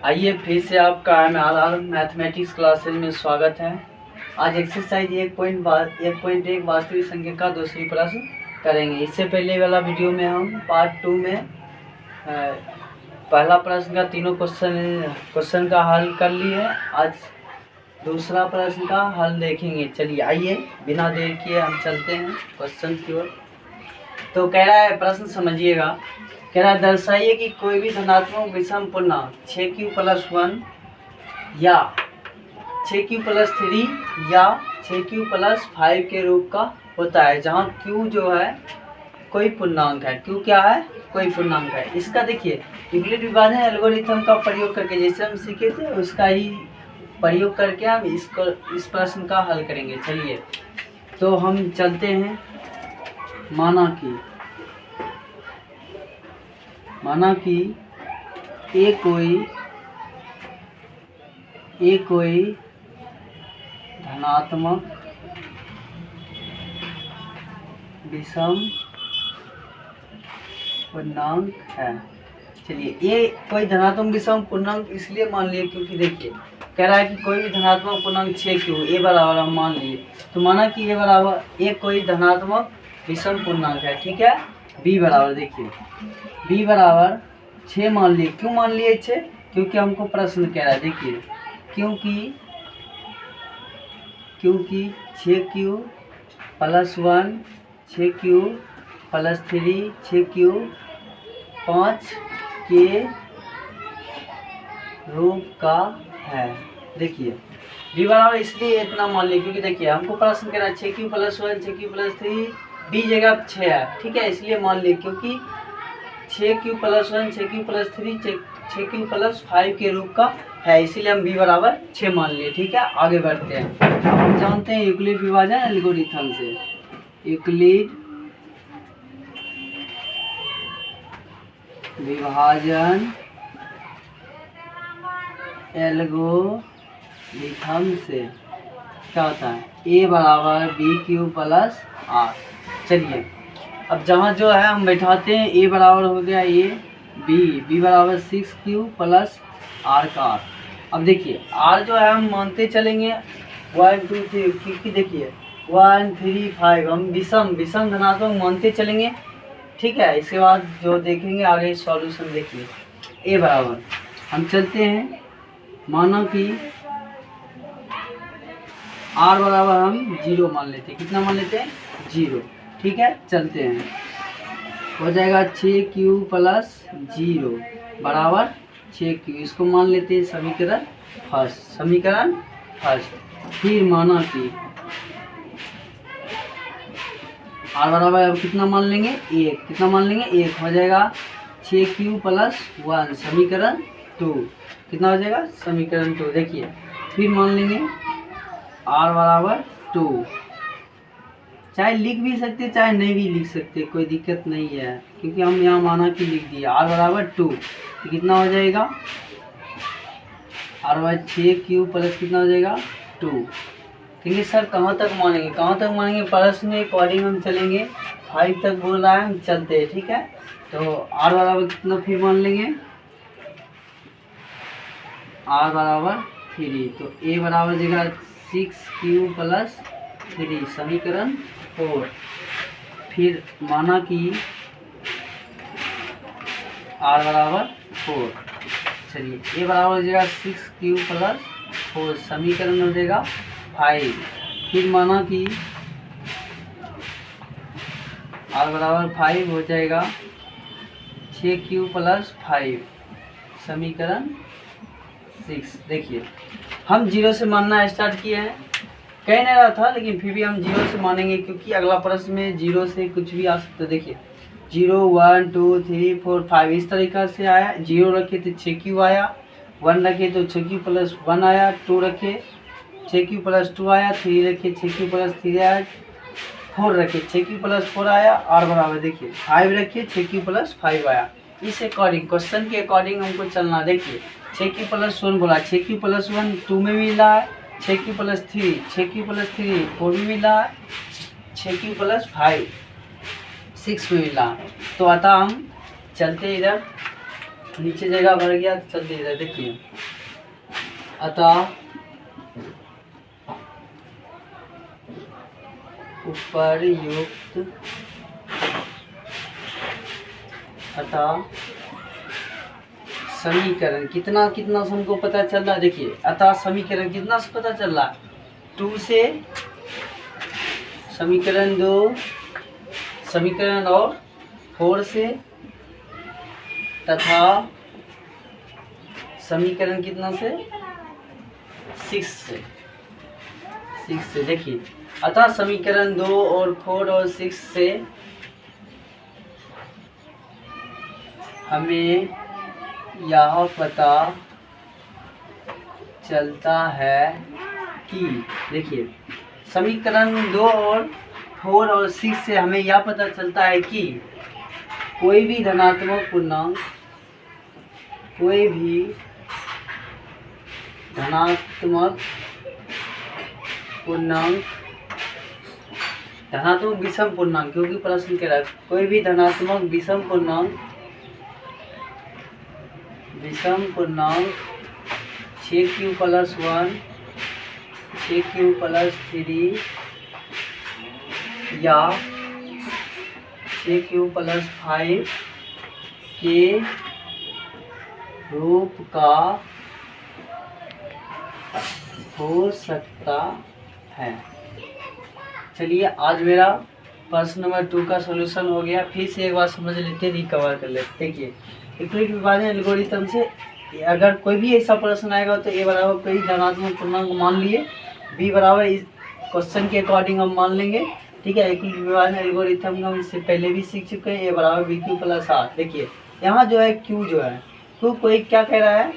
आइए फिर से आपका MRR मैथमेटिक्स क्लासेज में स्वागत है। आज एक्सरसाइज 1.1 वास्तविक संख्या का दूसरी प्रश्न करेंगे। इससे पहले वाला वीडियो में हम पार्ट 2 में पहला प्रश्न का तीनों क्वेश्चन का हल कर लिए। आज दूसरा प्रश्न का हल देखेंगे। चलिए आइए बिना देर किए हम चलते हैं क्वेश्चन की ओर। तो कह रहा है, प्रश्न समझिएगा। कह रहा है, दर्शाइए कि कोई भी धनात्मक विषम पूर्णांक 6q+1 या 6q+3 या 6q+5 के रूप का होता है, जहाँ q जो है कोई पूर्णांक है। q क्या है? कोई पूर्णांक है। इसका देखिए यूक्लिड विभाजन एल्गोरिथम का प्रयोग करके, जैसे हम सीखे थे उसका ही प्रयोग करके हम इस प्रश्न का हल करेंगे। चलिए तो हम चलते हैं। माना कि एक कोई धनात्मक विषम पूर्णांक है। चलिए ये कोई धनात्मक विषम पूर्णांक इसलिए मान लिए क्योंकि देखिए कह रहा है कि कोई भी धनात्मक पूर्णांक 6q ए बराबर हम मान लिए। तो माना कि ए बराबर एक कोई धनात्मक विषम पूर्णांक है, ठीक है। b बराबर, देखिए b बराबर 6 मान लिए। क्यों मान लिए 6? क्योंकि हमको प्रश्न कह रहा है, देखिए क्योंकि 6q+1 6q+3 6q5 के रूप का है। देखिए b बराबर इसलिए इतना मान लिया क्योंकि देखिए हमको प्रश्न कह रहा है 6q+1 6q+3 b जगह 6 है, ठीक है। इसलिए मान लिया क्योंकि 6q+1 6q+3 6q+5 के रूप का है, इसीलिए हम b बराबर 6 मान लिए, ठीक है। आगे बढ़ते हैं। अब हम जानते हैं यूक्लिड विभाजन एल्गोरिथम से। यूक्लिड विभाजन एल्गोरिथम से क्या होता है? a बराबर bq+r। चलिए अब जहाँ जो है हम बैठाते हैं। a बराबर हो गया a, b बराबर 6q+r का r। अब देखिए r जो है हम मानते चलेंगे 1 2 3, क्योंकि देखिए 1 3 5 हम विषम धनात्मक मानते चलेंगे, ठीक है। इसके बाद जो देखेंगे आगे सॉल्यूशन देखिए। a बराबर हम चलते हैं, माना कि r बराबर हम 0 मान लेते हैं। कितना मान लेते हैं? 0, ठीक है। चलते हैं, हो जाएगा 6q+0 बराबर 6q। इसको मान लेते हैं समीकरण फर्स्ट। फिर माना कि r बराबर अब कितना मान लेंगे? 1। कितना मान लेंगे? 1 हो जाएगा 6q+1 समीकरण 2। कितना हो जाएगा? समीकरण 2। देखिए फिर मान लेंगे r बराबर 2। चाहे लिख भी सकते चाहे नहीं भी लिख सकते, कोई दिक्कत नहीं है, क्योंकि हम यहाँ माना कि लिख दिया r बराबर 2। तो कितना हो जाएगा? r बराबर 6q+ कितना हो जाएगा? 2। क्योंकि सर कहाँ तक मानेंगे? प्रश्न के अकॉर्डिंग हम चलेंगे। 5 तक बोल रहा है, हम चलते हैं, ठीक है। तो r बराबर कितना फिर मान लेंगे? r बराबर 3। तो a बराबर जगह 6q+3 समीकरण 4। फिर माना कि r बराबर 4। चलिए a बराबर हो जाएगा 6q+4 समीकरण हो जाएगा 5। फिर माना कि r बराबर 5 हो जाएगा 6q+5 समीकरण 6। देखिए हम 0 से मानना स्टार्ट किए हैं, कह नहीं रहा था लेकिन फिर भी हम 0 से मानेंगे, क्योंकि अगला प्रश्न में 0 से कुछ भी आ सकता है। देखिए 0 1 2 3 4 5 इस तरीक़ा से आया। 0 रखे तो 6q आया, 1 रखे तो 6q+1 आया, 2 रखे 6q+2 आया, 3 रखे 6q+3 आया, 4 रखे 6q+4 आया। r बराबर देखिए 5 रखे 6q+5 आया। इस अकॉर्डिंग क्वेश्चन के अकॉर्डिंग हमको चलना। देखिए 6q+1 बोला, 6q+1 2 में मिला है, 6q+3 4 में मिला है, 6q+5 6 में मिला। तो अतः हम चलते इधर नीचे जगह भर गया तो चल दीजिए। देखिए अतः उपर्युक्त अतः समीकरण कितना कितना से हमको पता चल रहा है। देखिए अतः समीकरण कितना से पता चल रहा है, 2 से, समीकरण 2, समीकरण और 4 से, तथा समीकरण कितना से, 6 से। देखिए अतः समीकरण 2 और 4 और 6 से हमें यह पता चलता है कि, देखिए समीकरण 2 और 4 और 6 से हमें यह पता चलता है कि कोई भी धनात्मक पूर्णांक, कोई भी धनात्मक पूर्णांक, धनात्मक विषम पूर्णांक, क्योंकि प्रश्न कह रहा है कोई भी धनात्मक विषम पूर्णांक, विषम पूर्णांक 6q + 1, 6q + 3 या 6q + 5 के रूप का हो सकता है। चलिए आज मेरा प्रश्न नंबर 2 का सॉल्यूशन हो गया। फिर से एक बार समझ लेते, रिकवर कर लेते। देखिए यूक्लिड विभाजन एल्गोरिथम से अगर कोई भी ऐसा प्रश्न आएगा तो a बराबर कोई धनात्मक पूर्णांक मान लिए, b बराबर इस क्वेश्चन के अकॉर्डिंग हम मान लेंगे। ठीक है, यूक्लिड विभाजन एल्गोरिथम का हम इससे पहले भी सीख चुके हैं। a बराबर bq + 8। देखिए यहाँ जो है q जो है, q कोई क्या कह रहा है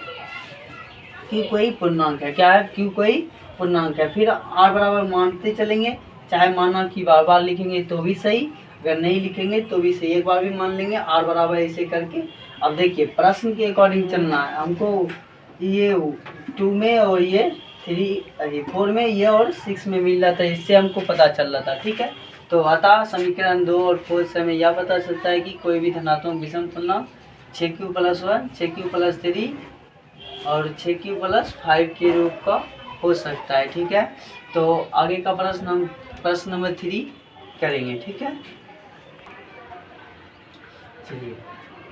कि कोई पूर्णांक है। क्या है, q कोई पूर्णांक है। फिर r बराबर मानते चलेंगे, चाहे माना कि बार बार लिखेंगे तो भी सही, अगर नहीं लिखेंगे तो भी सही, एक बार भी मान लेंगे r बराबर ऐसे करके। अब देखिए प्रश्न के अकॉर्डिंग चलना है हमको, ये 2 में और ये 4 में ये और 6 में मिल रहा था, इससे हमको पता चल रहा था। ठीक है, तो अतः समीकरण 2 और 4 से हमें यह पता चलता है कि कोई भी धनात्मक विषम पूर्णांक 6q + 1, 6q + 3 और 6q + 5 के रूप का हो सकता है। ठीक है, तो आगे का प्रश्न हम प्रश्न नंबर 3 करेंगे। ठीक है, चलिए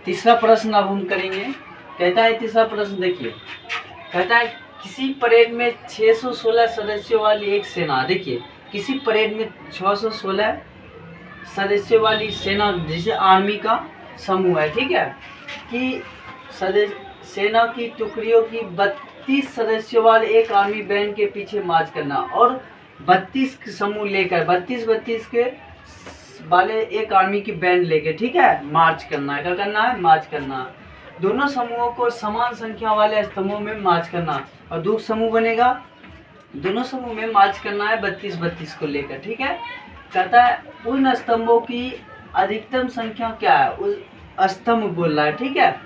तीसरा प्रश्न अब हम करेंगे। कहता है तीसरा प्रश्न, देखिए कहता है किसी परेड में 616 सदस्यों वाली एक सेना, देखिए किसी परेड में 616 सदस्यों वाली सेना, जैसे आर्मी का समूह है। ठीक है, कि सेना की टुकड़ियों की 32 सदस्यों वाले एक आर्मी बैंड के पीछे मार्च करना, और 32 समूह लेकर 32 के वाले एक आर्मी की बैंड लेके, ठीक है, मार्च करना है। क्या करना है, मार्च करना है। दोनों समूहों को समान संख्या वाले स्तंभों में मार्च करना, और 2 समूह बनेगा, दोनों समूह में मार्च करना है 32 को लेकर। ठीक है, कहता है उन स्तंभों की अधिकतम संख्या क्या है, उस स्तंभ बोल रहा है। ठीक है,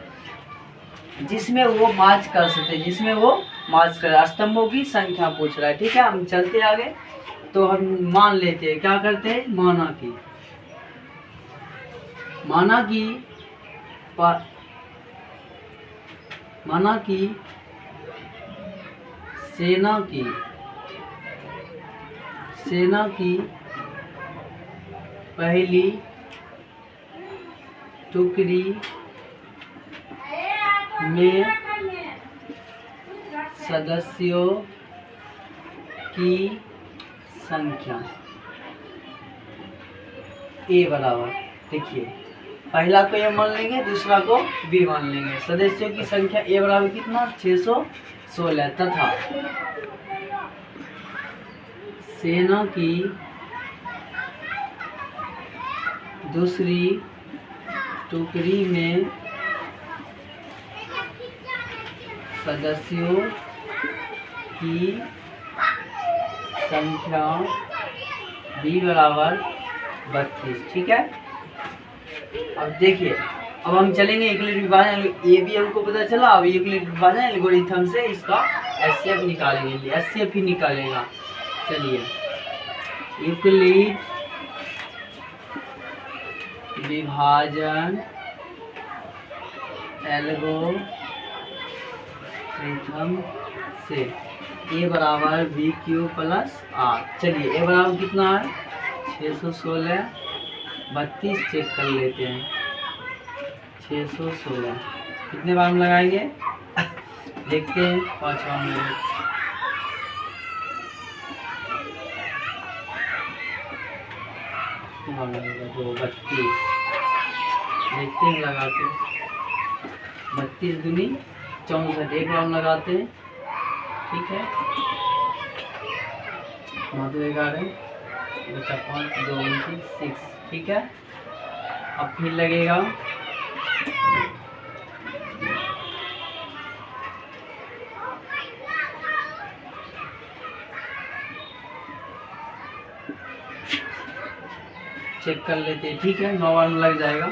जिसमें वो मार्च कर सकते, जिसमें वो मार्च कर, स्तंभों की संख्या पूछ रहा है। ठीक है, हम चलते आगे, तो हम मान लेते हैं, क्या करते हैं, माना कि सेना की पहली टुकड़ी में सदस्यों की संख्या ए बराबर, देखिए पहला को ए मान लेंगे, दूसरा को बी मान लेंगे। सदस्यों की संख्या ए बराबर कितना, 616, तथा सेना की दूसरी टुकड़ी में सदस्यों की संख्या बी बराबर 32। ठीक है, अब देखिए, अब हम चलेंगे यूक्लिड विभाजन, ये भी हमको पता चला। अब यूक्लिड विभाजन एल्गोरिथम से इसका एचसीएफ निकालेंगे, एचसीएफ ही निकालेगा। चलिए, यूक्लिड विभाजन एल्गोरिथम से ए बराबर बी क्यू प्लस आर। चलिए ए बराबर कितना है 616, 32 चेक कर लेते हैं। 616 कितने बार में लगाएंगे देखते हैं। 5 बार में 32 देखते हैं लगा के। 32 दूनी 64, एक बार लगाते हैं। ठीक है 9 2 11 बचा 5 2 6। ठीक है अब फिर लगेगा चेक कर लेते हैं। ठीक है 9 बार में लग जाएगा।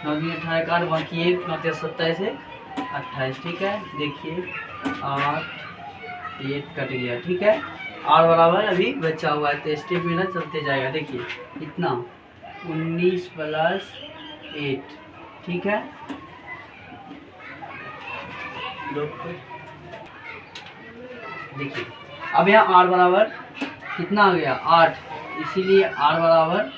9 दिन 18 कार्ड बाकी 1 9 27 28। ठीक है देखिए 8 8 कट गया। ठीक है आर बराबर अभी बचा हुआ है तो स्टेप में ना चलते जाएगा। देखिए इतना 19 प्लस 8। ठीक है देखिए अब यहाँ आर बराबर कितना आ गया 8, इसीलिए आर बराबर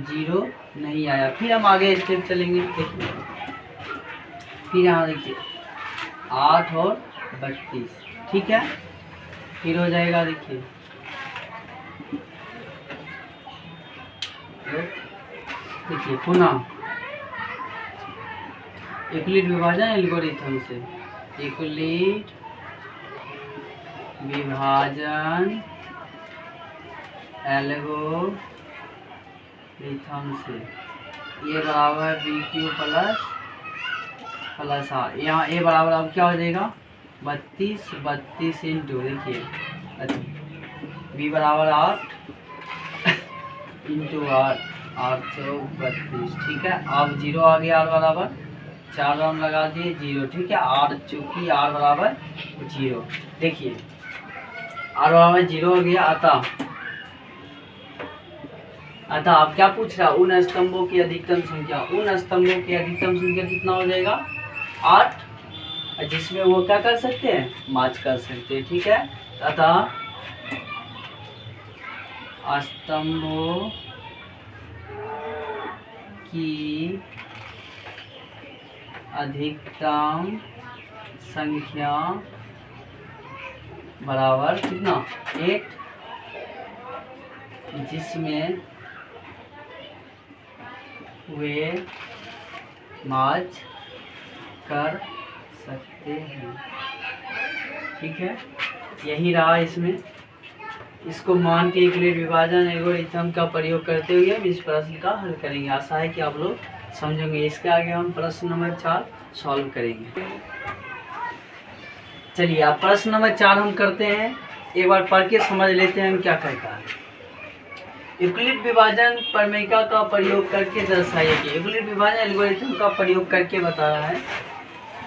0 नहीं आया। फिर हम आगे स्टेप चलेंगे। देखिए फिर यहाँ देखिए 8 और 32। ठीक है फिर हो जाएगा देखिए पुनः यूक्लिड विभाजन एल्गोरिथम से। यूक्लिड विभाजन एल्गोरिथम से ए बराबर बी क्यू प्लस आर। यहाँ ए बराबर अब क्या हो जाएगा 32 इंटू देखिए बी बराबर 8 इंटू 8 32। ठीक है अब 0 आ गया आर बराबर 4 राउंड लगा दिए 0। ठीक है आर चूँकि आर बराबर 0। देखिए आर बराबर 0 हो गया। अतः आप क्या पूछ रहा उन स्तंभों की अधिकतम संख्या। उन स्तंभों की अधिकतम संख्या कितना हो जाएगा 8, जिसमें वो क्या कर सकते हैं मार्च कर सकते हैं। ठीक है अतः स्तंभों की अधिकतम संख्या बराबर कितना 8, जिसमें वे मार्च कर सकते हैं। ठीक है यही रहा इसमें। इसको मान के यूक्लिड विभाजन एल्गोरिथम का प्रयोग करते हुए हम इस प्रश्न का हल करेंगे। आशा है कि आप लोग समझेंगे। इसके आगे हम प्रश्न नंबर 4 सॉल्व करेंगे। चलिए अब प्रश्न नंबर 4 हम करते हैं। एक बार पढ़ के समझ लेते हैं हम क्या कहता है। यूक्लिड विभाजन प्रमेयिका का प्रयोग करके दर्शाइए कि यूक्लिड विभाजन एल्गोरिथम का प्रयोग करके बता रहा है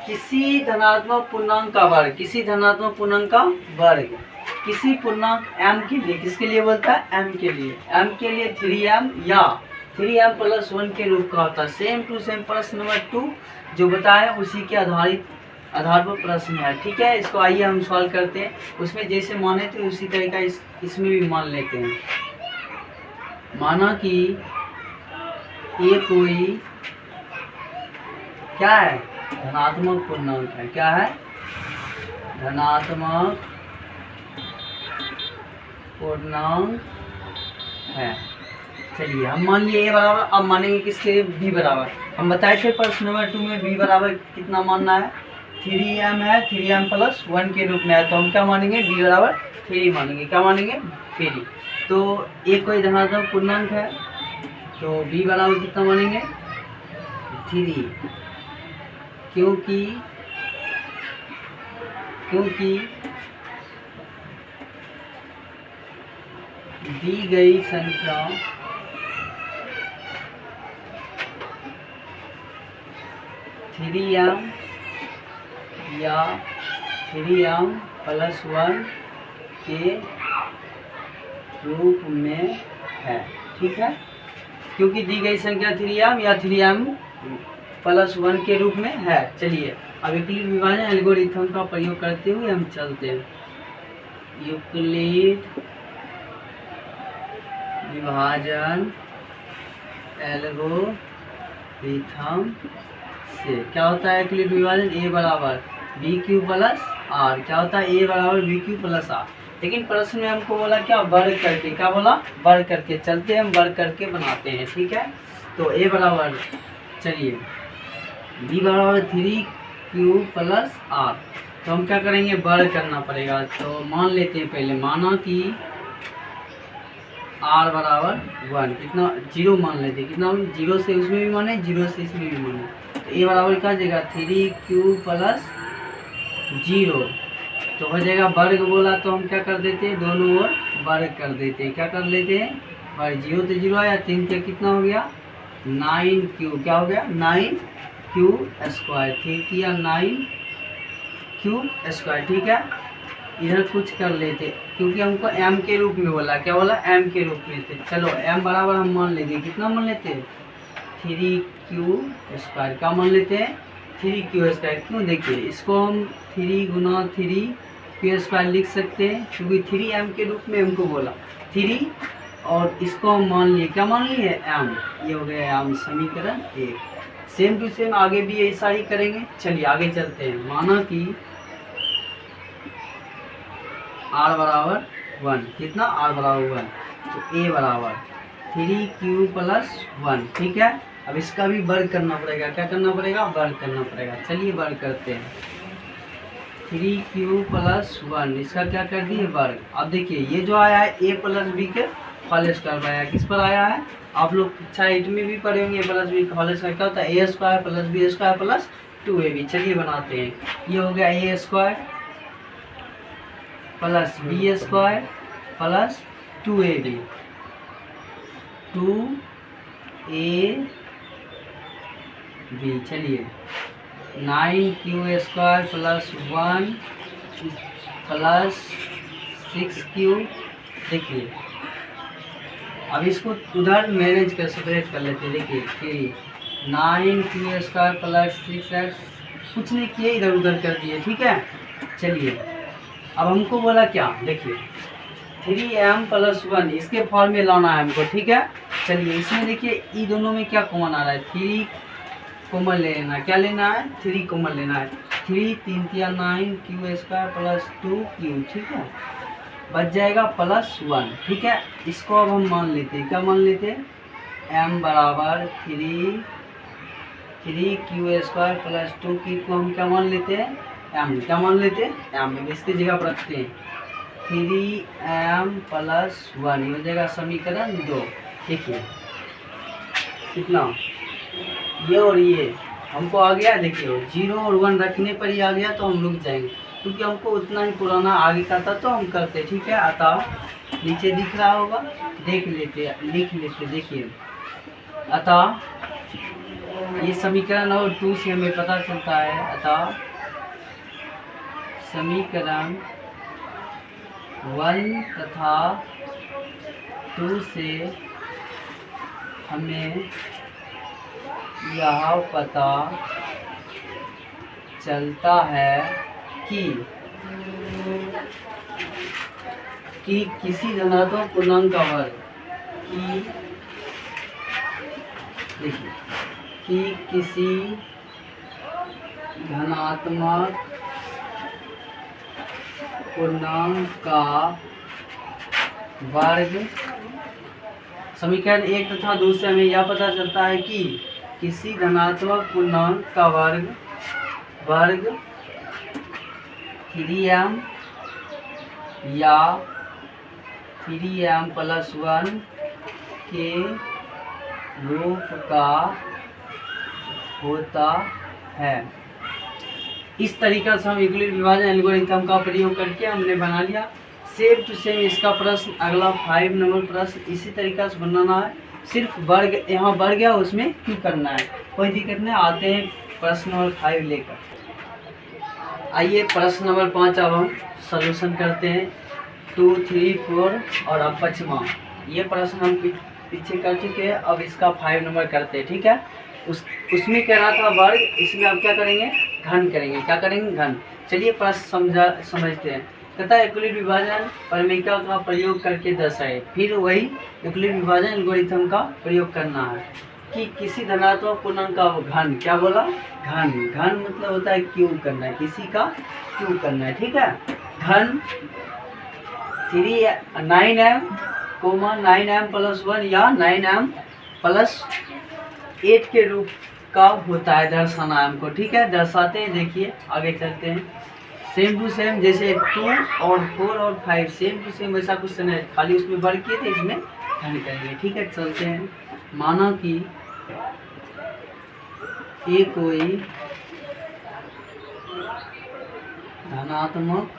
किसी धनात्मक पूर्णांक का वर्ग, किसी धनात्मक पूर्णांक का वर्ग किसी पूर्णांक m के लिए, किसके लिए बोलता है m के लिए, m के लिए 3m या 3m प्लस 1 के रूप का होता है। सेम टू सेम प्रश्न नंबर 2 जो बताया उसी के आधार पर प्रश्न है। ठीक है इसको आइए हम सॉल्व करते हैं। उसमें जैसे माने थे उसी तरीका इसमें भी मान लेते हैं। माना कि ये कोई क्या है धनात्मक पूर्णांक है। क्या है धनात्मक पूर्णांक है। चलिए हम मान लिए ए बराबर, अब मानेंगे किसके बी बराबर। हम बताए थे प्रश्न नंबर 2 में बी बराबर कितना मानना है 3m है, 3m प्लस 1 के रूप में है। तो हम क्या मानेंगे बी बराबर 3 मानेंगे। क्या मानेंगे 3। तो एक कोई धनात्मक पूर्णांक है तो बी बराबर कितना मानेंगे 3, क्योंकि दी गई संख्या थ्री एम या 3m प्लस 1 के रूप में है। ठीक है क्योंकि दी गई संख्या 3m या 3m +1 के रूप में है। चलिए अब यूक्लिड विभाजन एल्गोरिथम का प्रयोग करते हुए हम चलते हैं। यूक्लिड विभाजन एल्गोरिथम से क्या होता है? यूक्लिड विभाजन a बराबर BQ प्लस R। क्या होता है? a बराबर BQ प्लस R। लेकिन प्रश्न में हमको बोला क्या? वर्ग करके। क्या बोला? वर्ग करके। चलते हैं हम वर्ग करके बनाते हैं, ठीक है। तो a बराबर, चलिए b बराबर 3Q प्लस R। तो हम क्या करेंगे? वर्ग करना पड़ेगा। तो मान लेते हैं, पहले माना कि R बराबर 1, कितना 0 मान लेते हैं। कितना 0 से उसमें भी माने, 0 से इसमें भी माने। तो a बराबर क्या हो जाएगा? 3Q plus 0। तो हो जाएगा वर्ग। बोला तो हम क्या कर देते हैं? दोनों ओर वर्ग कर देते हैं। क्या कर लेते हैं? वर्ग। 0 तो 0 आया, 3 के कितना हो गया? 9Q। क्या हो गया? 9Q square. 3 किया 9Q स्क्वायर, ठीक है। इधर कुछ कर लेते क्योंकि हमको m के रूप में बोला। क्या बोला? m के रूप में थे। चलो m बराबर हम मान लेते। कितना मान लेते हैं? 3Q square. क्या मान लेते हैं? 3Q square. क्यों? देखिए इसको हम 3 गुना 3Q स्क्वायर लिख सकते हैं क्योंकि 3m के रूप में हमको बोला 3, और इसको हम मान लिए। क्या मान लिए? m। ये हो गया m, समीकरण 1। सेम टू सेम आगे भी ऐसा ही करेंगे। चलिए आगे चलते हैं। माना कि R बराबर 1। कितना? R बराबर 1। तो a बराबर 3Q प्लस 1, ठीक है। अब इसका भी वर्ग करना पड़ेगा। क्या करना पड़ेगा? वर्ग करना पड़ेगा। चलिए वर्ग करते हैं। 3Q प्लस 1, इसका क्या कर दिए? वर्ग। अब देखिए ये जो आया है a प्लस बी के होल स्क्वायर आया। किस पर आया है? आप लोग कक्षा 8 में भी पढ़े होंगे। a प्लस बी का होल स्क्वायर क्या होता है? a square plus B square plus 2ab। चलिए बनाते हैं। ये हो गया a square plus B square plus 2ab। 2ab। चलिए 9Q square plus 1 plus 6Q। देखिए अब इसको उधर मैनेज कर, सेपरेट कर लेते हैं। देखिए 9Q स्क्वायर प्लस 6x, कुछ नहीं किए, इधर उधर कर दिए, ठीक है। चलिए अब हमको बोला क्या? देखिए 3m प्लस 1, इसके फॉर्म में लाना है हमको, ठीक है। चलिए इसमें देखिए ई दोनों में क्या कॉमन आ रहा है? 3 कॉमन ले लेना। क्या लेना है? 3 कॉमन लेना है। 3 3 या 9Q स्क्वायर प्लस 2Q, ठीक है। बच जाएगा प्लस 1, ठीक है। इसको अब हम मान लेते हैं। क्या मान लेते हैं? m बराबर 3Q स्क्वायर प्लस 2Q को हम क्या मान लेते हैं? m। क्या मान लेते हैं? m। इसकी जगह पर रखते हैं 3m प्लस 1, ये हो जाएगा समीकरण 2। देखिए कितना ये और ये हमको आ गया। देखिए 0 और 1 रखने पर ही आ गया, तो हम रुक जाएंगे क्योंकि हमको उतना ही पुराना आगे का था तो हम करते, ठीक है। अतः नीचे दिख रहा होगा, देख लेते, लिख लेते। देखिए अतः ये समीकरण और 2 से हमें पता चलता है। अतः समीकरण 1 तथा 2 से हमें यह पता चलता है कि किसी धनात्मक पूर्णांक का वर्ग देखिए कि किसी धनात्मक पूर्णांक का वर्ग, समीकरण 1 तथा 2 से हमें यह पता चलता है कि किसी धनात्मक पूर्णांक का वर्ग 3m या 3m प्लस 1 के रूप का होता है। इस तरीका से हम यूक्लिड विभाजन एल्गोरिथम का प्रयोग करके हमने बना लिया। सेम टू सेम इसका प्रश्न अगला 5 नंबर प्रश्न इसी तरीका से बनाना है। सिर्फ वर्ग यहाँ वर्ग है, उसमें क्यों करना है, कोई दिक्कत नहीं। आते हैं प्रश्न नंबर 5 लेकर। आइए प्रश्न नंबर 5 अब हम सॉल्यूशन करते हैं। 2, 3, 4 और अब 5वां। ये प्रश्न हम पीछे कर चुके हैं, अब इसका 5 नंबर करते हैं, ठीक है। उसमें कह रहा था वर्ग, इसमें आप क्या करेंगे, घन करेंगे। क्या करेंगे, घन। चलिए प्रश्न समझते हैं। कहता है यूक्लिड विभाजन परिमेयिका का प्रयोग करके दर्शाए। फिर वही यूक्लिड विभाजन एल्गोरिथम का प्रयोग करना है कि किसी धनात्मक पूर्णांक का घन, क्या बोला, घन। घन मतलब होता है क्यूब करना है, किसी का क्यूब करना है, ठीक है। घन 9m 9m प्लस 1 या 9m प्लस 8 के रूप का होता है, दर्शाना है हमको, ठीक है। दर्शाते हैं, देखिए आगे चलते हैं। सेम टू सेम, जैसे 2 और 4 और 5 सेम टू सेम वैसा क्वेश्चन है, खाली उसमें वर्ग किए थे, इसमें घन करेंगे, ठीक है। चलते हैं। माना कि ये कोई धनात्मक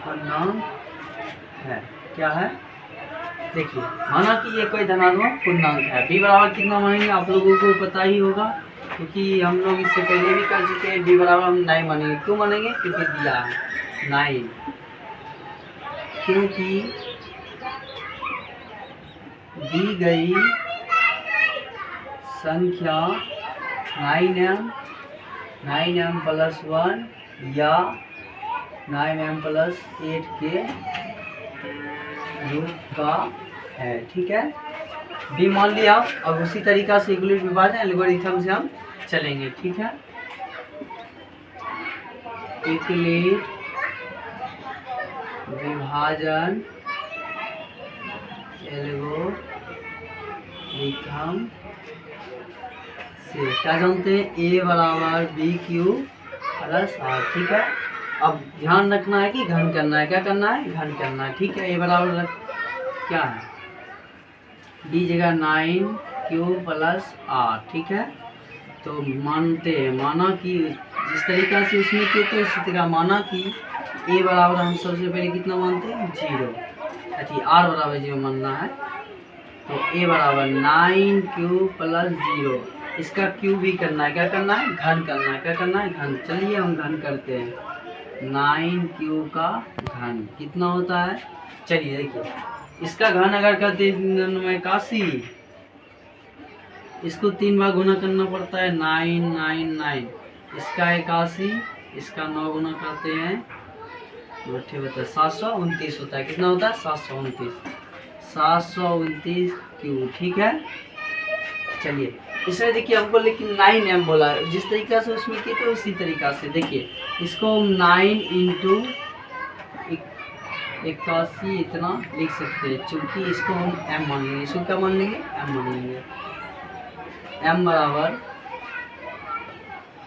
पूर्णांक है, क्या है, देखिए। माना कि ये कोई धनात्मक पूर्णांक है। b बराबर कितना मानेंगे, आप लोगों को पता ही होगा, क्योंकि हम लोग इससे पहले भी कर चुके हैं। b बराबर हम 9 मानेंगे। क्यों मानेंगे, क्योंकि दिया है 9, क्योंकि दी गई संख्या 9m प्लस 1 या 9m प्लस 8 के रूप का है, ठीक है। बी मान लिया। अब उसी तरीका से यूक्लिड विभाजन एल्गोरिथम से हम चलेंगे, ठीक है। यूक्लिड विभाजन एल्गोरिथम से क्या जानते हैं, ए बराबर बी क्यू प्लस आर, ठीक है। अब ध्यान रखना है कि घन करना है, क्या करना है, घन करना है, ठीक है। ए बराबर क्या है, डी जगह 9q प्लस आर, ठीक है। तो मानते हैं, माना कि जिस तरीका से उसमें किए थे उसी तरह माना कि ए बराबर हम सबसे पहले कितना मानते हैं, 0। अच्छा, आर बराबर 0 मानना है। तो ए बराबर 9q प्लस 0, इसका क्यू भी करना है, क्या करना है, घन करना है, क्या करना है, घन। चलिए हम घन करते हैं। 9q का घन कितना होता है, चलिए देखिए। इसका घन अगर करते हैं 81, इसको 3 बार गुना करना पड़ता है, 999। इसका 81, इसका 9 गुना करते हैं, 729 होता है। कितना होता है, 729 क्यू, ठीक है। चलिए इसमें देखिए हमको लेकिन 9m बोला है, जिस तरीका से उसमें किए तो उसी तरीका से देखिए। इसको हम 9 इंटू 81 इतना लिख सकते हैं, चूँकि इसको हम m मान लेंगे। इसको क्या मान लेंगे, m मान लेंगे। m बराबर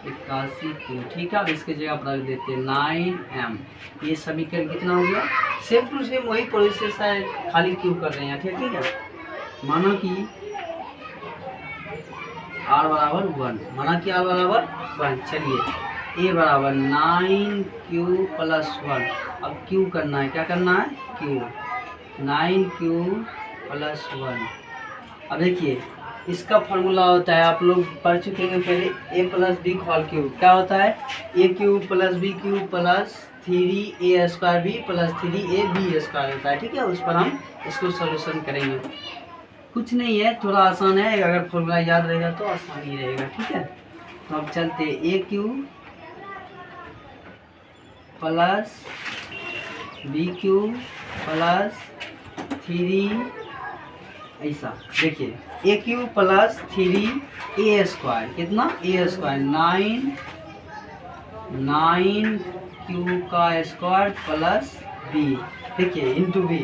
81 क्यू, ठीक है। अब इसके जगह पर रख देते हैं 9m। ये समीकरण कितना हो गया, सेम टू सेम वही प्रोसेस है, खाली क्यू कर रहे हैं, ठीक है। माना कि r बराबर 1, माना कि r बराबर 1। चलिए ए बराबर 9q प्लस 1। अब q करना है, क्या करना है, q। 9q plus 1। अब देखिए इसका फॉर्मूला होता है, आप लोग पढ़ चुके हैं पहले, a plus B whole cube. क्या होता है, a cube plus B cube plus 3a square B plus 3ab square होता है, ठीक है। उस पर हम इसको सॉल्यूशन करेंगे। कुछ नहीं है, थोड़ा आसान है, अगर फॉर्मूला याद रहेगा तो आसान ही रहेगा, ठीक है। तो अब चलते a cube plus B cube plus 3, ऐसा देखिए। A cube plus 3a square, कितना, a स्क्वायर 9 का स्क्वायर प्लस b, देखिए into B.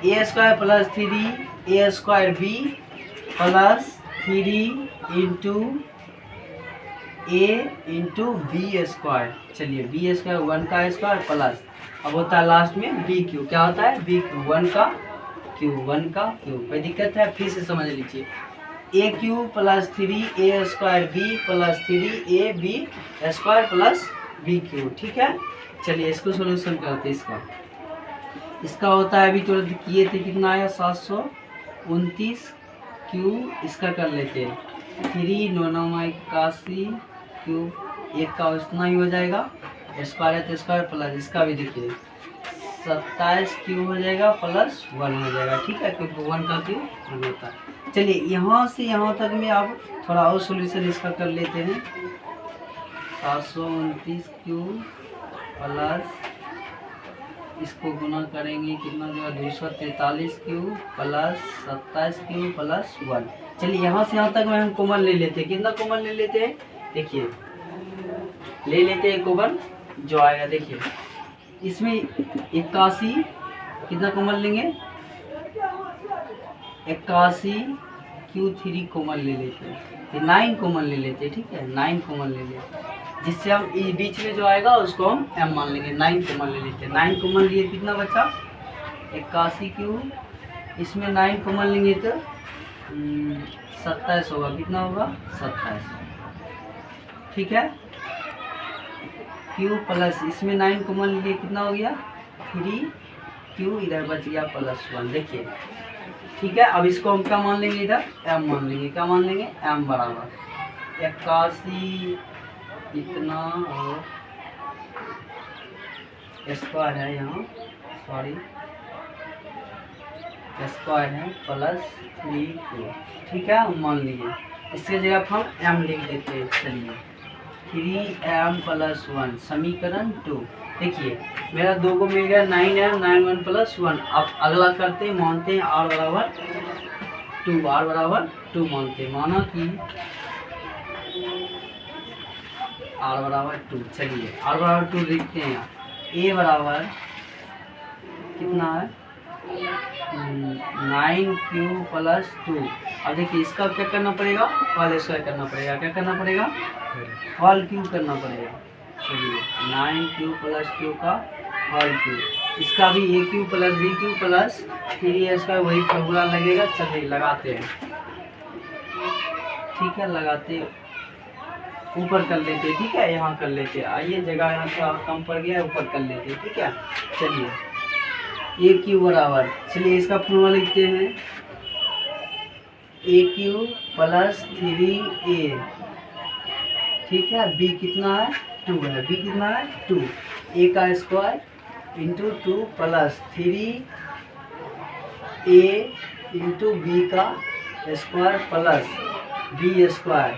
A square plus 3a square b plus 3 into a into B square. चलिए बी स्क्वायर 1 का square plus, अब होता है लास्ट में बी क्यू। क्या होता है, बी क्यू 1 का क्यूब, 1 का क्यूब। कोई दिक्कत है, फिर से समझ लीजिए। A cube plus 3a square B plus 3ab square plus B cube, ठीक है। चलिए इसको सोल्यूशन करते हैं। इसका होता है, अभी तो किए थे, कितना आया, 729 क्यूब। इसका कर लेते हैं 3 9 9 81 क्यूब, एक का उतना ही हो जाएगा, स्क्वायर है तो स्क्वायर प्लस इसका भी देखिए 27 क्यूब हो जाएगा प्लस 1 हो जाएगा, ठीक है, क्योंकि 1 का क्यूब 1 होता है। चलिए यहाँ से यहाँ तक में अब थोड़ा और सोल्यूशन इसका कर लेते हैं। 729 क्यू प्लस इसको गुना करेंगे कितना जो 243 क्यू प्लस 27 क्यू प्लस 1। चलिए यहाँ से यहाँ तक में हम कॉमन ले लेते हैं। कितना कॉमन ले लेते हैं, देखिए ले लेते हैं कॉमन जो आएगा। देखिए इसमें 81 कितना कॉमन लेंगे, 81 Q3 कॉमन ले लेते हैं, 9 कॉमन ले लेते हैं। ठीक है 9 कॉमन ले लेते हैं, जिससे हम इस बीच में जो आएगा उसको हम m मान लेंगे। 9 कॉमन ले लेते हैं। 9 कॉमन लिए कितना बचा 81 Q, इसमें 9 कॉमन लेंगे तो 27 होगा। कितना होगा 27। ठीक है Q प्लस इसमें 9 कॉमन लिए कितना हो गया 3Q, इधर बच गया प्लस 1। देखिए ठीक है, अब इसको हम क्या मान लेंगे, इधर m मान लेंगे। क्या मान लेंगे m बराबर 81 इतना और स्क्वायर है यहाँ, सॉरी स्क्वायर है प्लस 3Q। ठीक है मान लीजिए, इसके जगह हम m लिख देते हैं। चलिए 3m प्लस 1 समीकरण 2। देखिए मेरा 2 को मिल गया 9m, 9 1 प्लस 1। अब अगला करते हैं, मानते हैं r बराबर 2, r बराबर 2 मानते हैं। माना कि r बराबर 2। चलिए r बराबर 2 लिखते हैं। a बराबर कितना है 9Q प्लस 2। अब देखिए इसका क्या करना पड़ेगा, होल स्क्वायर करना पड़ेगा। क्या करना पड़ेगा, होल क्यूब करना पड़ेगा। चलिए 9Q प्लस 2 का होल क्यूब, इसका भी AQ plus BQ plus 3A का वही फॉर्मूला लगेगा। चलिए लगाते हैं। ठीक है लगाते, ऊपर कर लेते हैं। ठीक है यहाँ कर लेते हैं, आइए जगह यहाँ थोड़ा कम पड़ गया है, ऊपर कर लेते हैं। ठीक है चलिए AQ बराबर, चलिए इसका फॉर्मूला लिखते हैं AQ प्लस 3A। ठीक है B कितना है 2 है, B कितना है 2, A का square into 2 plus 3A into B का square plus B square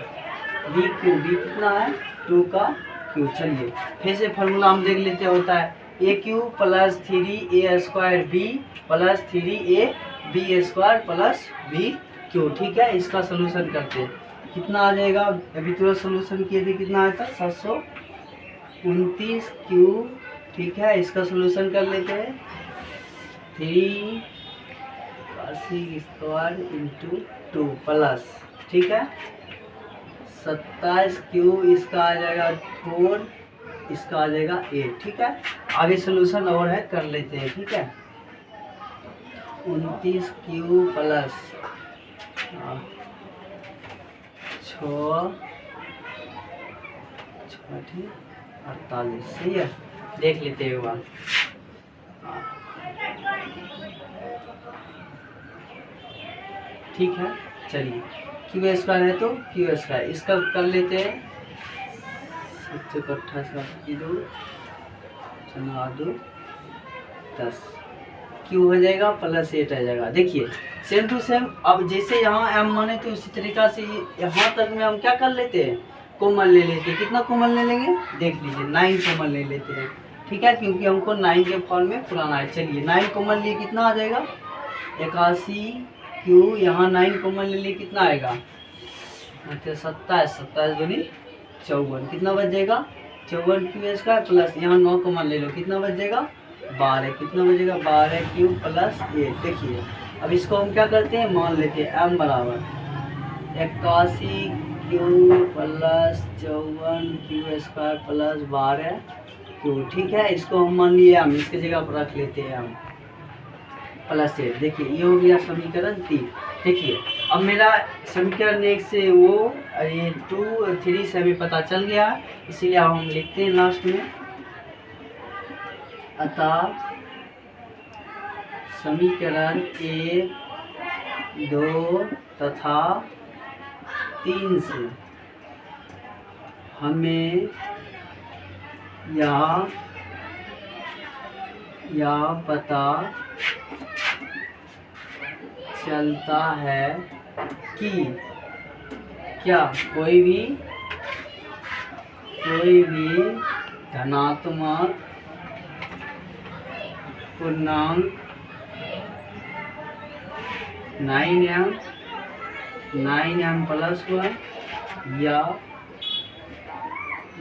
B Q, B कितना है 2 का क्यू। चलिए फिर से फार्मूला हम देख लेते हैं। होता है AQ plus 3A square B plus 3A B square plus B Q. ठीक है इसका सोल्यूशन करते हैं, कितना आ जाएगा, अभी तुरंत सोल्यूशन किए थे, कितना आया था 729 क्यू। ठीक है इसका सोल्यूशन कर लेते हैं। 3 स्क्वायर इंटू 2 प्लस, ठीक है 27 क्यू, इसका आ जाएगा 4, इसका आ जाएगा 8। ठीक है आगे सोल्यूशन और है, कर लेते हैं। ठीक है 29 क्यू प्लस 6 48, सही है देख लेते हैं एक बार। ठीक है चलिए क्यू स्क्वायर है तो क्यू स्क्वायर इसका कर लेते हैं। 10 क्यू हो जाएगा प्लस 8 आ जाएगा। देखिए सेम टू सेम, अब जैसे यहाँ m माने तो उसी तरीका से यहाँ तक में हम क्या कर लेते हैं, कॉमन ले लेते हैं। कितना कॉमन ले लेंगे, देख लीजिए 9 कॉमन ले लेते हैं। ठीक है क्योंकि हमको 9 के फॉर्म में पुराना है। चलिए 9 कॉमन लिए कितना आ जाएगा 81 क्यू, यहाँ 9 कॉमन ले लिए कितना आएगा 27, 27 दूनी 54, कितना बच जाएगा 54 क्यू स्क्वायर प्लस यहाँ 9 कॉमन ले लो, कितना बच जाएगा 12, कितना बचेगा 12 क्यू प्लस 8। देखिए अब इसको हम क्या करते हैं, मान लेते हैं m बराबर 81 Q plus 54 Q square plus 12 Q. ठीक है इसको हम मान लिए m, इसके जगह पर रख लेते हैं m प्लस 8। देखिए ये हो गया समीकरण 3। देखिए अब मेरा समीकरण 1 से वो ये 2 3 से भी पता चल गया, इसीलिए हम लिखते हैं लास्ट में। अतः समीकरण 1, 2 तथा 3 से हमें यह पता चलता है कि क्या कोई भी धनात्मक पूर्णांक 9m प्लस 1 या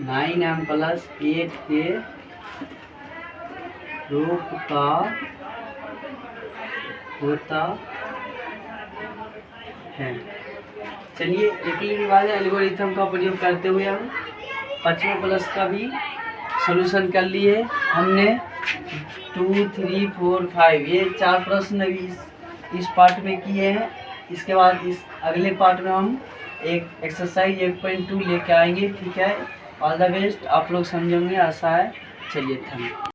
9m प्लस 8 के रूप का होता है। चलिए यूक्लिड विभाजन एल्गोरिथम का प्रयोग करते हुए हम 5वें प्लस का भी सॉल्यूशन कर लिए। हमने 2, 3, 4, 5 ये 4 प्रश्न भी इस पार्ट में किए हैं। इसके बाद इस अगले पार्ट में हम एक एक्सरसाइज 1.2 लेके आएंगे। ठीक है, ऑल द बेस्ट। आप लोग समझेंगे आशा है। चलिए थैंक यू।